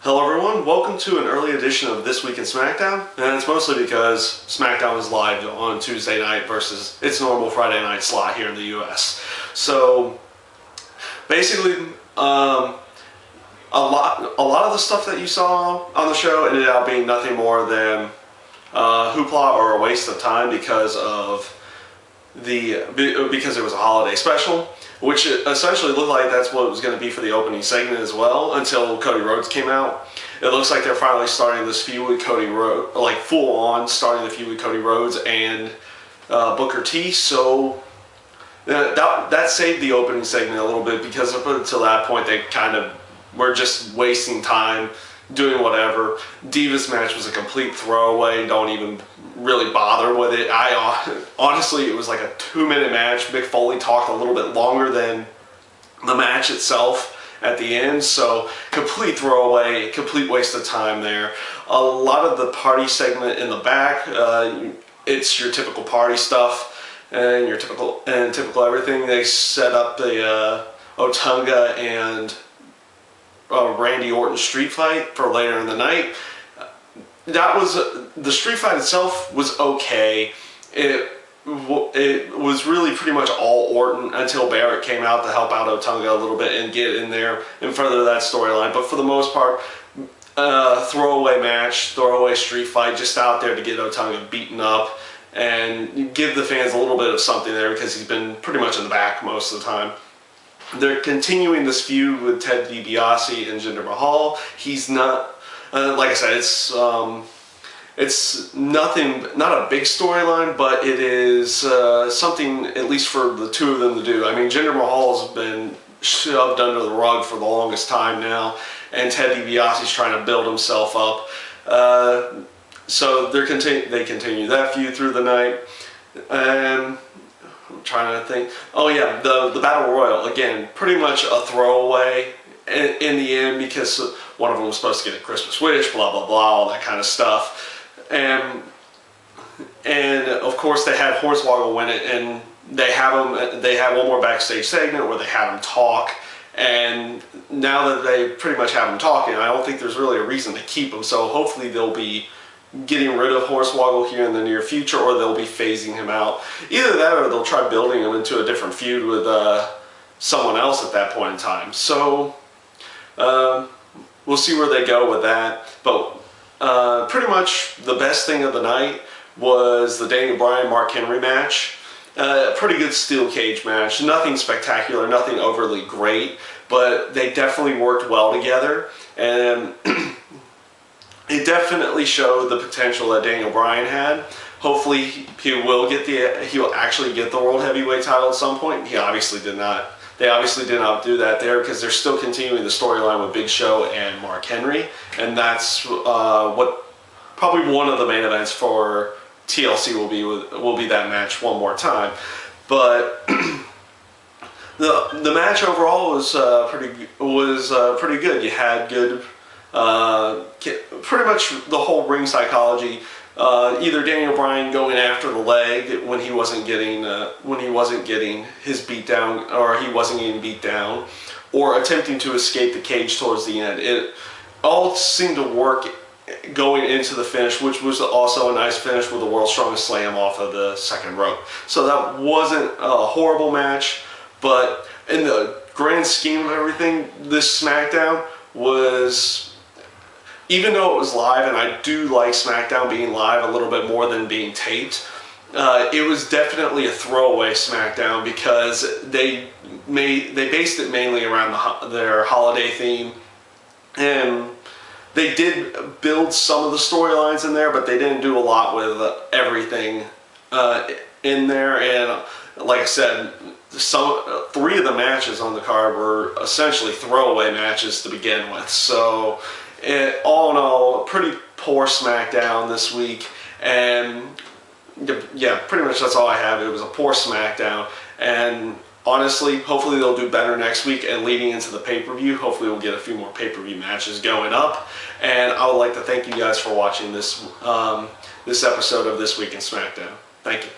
Hello everyone, welcome to an early edition of This Week in Smackdown, and it's mostly because Smackdown is live on Tuesday night versus its normal Friday night slot here in the US. So basically, a lot of the stuff that you saw on the show ended up being nothing more than hoopla or a waste of time because it was a holiday special, which essentially looked like that's what it was going to be for the opening segment as well until Cody Rhodes came out. It looks like they're finally starting this feud with Cody Rhodes, like full on starting the feud with Cody Rhodes and Booker T. So that saved the opening segment a little bit because up until that point they kind of were just wasting time doing whatever. Divas match was a complete throwaway. Don't even really bother with it. Honestly, it was like a 2-minute match. Mick Foley talked a little bit longer than the match itself at the end, so complete throwaway, complete waste of time there. A lot of the party segment in the back, it's your typical party stuff and your typical everything. They set up the Otunga and Randy Orton street fight for later in the night. That was the street fight itself was okay. It was really pretty much all Orton until Barrett came out to help out Otunga a little bit and get in there and further that storyline. But for the most part, throwaway match, throwaway street fight, just out there to get Otunga beaten up and give the fans a little bit of something there because he's been pretty much in the back most of the time. They're continuing this feud with Ted DiBiase and Jinder Mahal. He's not, like I said, it's nothing, not a big storyline, but it is something at least for the two of them to do. I mean, Jinder Mahal's been shoved under the rug for the longest time now, and Ted DiBiase's trying to build himself up. So they continue that feud through the night. I'm trying to think. Oh yeah, the Battle Royal, again, pretty much a throwaway in the end because one of them was supposed to get a Christmas wish, blah blah blah, all that kind of stuff. And of course they had Hornswoggle win it, and they have one more backstage segment where they have him talk. And now that they pretty much have him talking, I don't think there's really a reason to keep him. So hopefully they'll be getting rid of Hornswoggle here in the near future, or they'll be phasing him out. Either that, or they'll try building him into a different feud with someone else at that point in time. So we'll see where they go with that. But pretty much the best thing of the night was the Daniel Bryan Mark Henry match. A pretty good steel cage match. Nothing spectacular, nothing overly great, but they definitely worked well together. And it definitely showed the potential that Daniel Bryan had. Hopefully he will actually get the World Heavyweight title at some point. He obviously did not. They obviously did not do that there because they're still continuing the storyline with Big Show and Mark Henry, and that's what probably one of the main events for TLC will be that match one more time. But the match overall was pretty good. You had good. Pretty much the whole ring psychology. Either Daniel Bryan going after the leg when he wasn't getting his beat down, or he wasn't getting beat down, or attempting to escape the cage towards the end. It all seemed to work going into the finish, which was also a nice finish with the World's Strongest Slam off of the second rope. So that wasn't a horrible match, but in the grand scheme of everything, this SmackDown was, even though it was live, and I do like SmackDown being live a little bit more than being taped, it was definitely a throwaway SmackDown because they based it mainly around their holiday theme, and they did build some of the storylines in there, but they didn't do a lot with everything in there. And like I said, three of the matches on the card were essentially throwaway matches to begin with. So all in all, a pretty poor SmackDown this week, and yeah, pretty much that's all I have. It was a poor SmackDown, and honestly, hopefully they'll do better next week, and leading into the pay-per-view, hopefully we'll get a few more pay-per-view matches going up. And I would like to thank you guys for watching this episode of This Week in Smackdown. Thank you.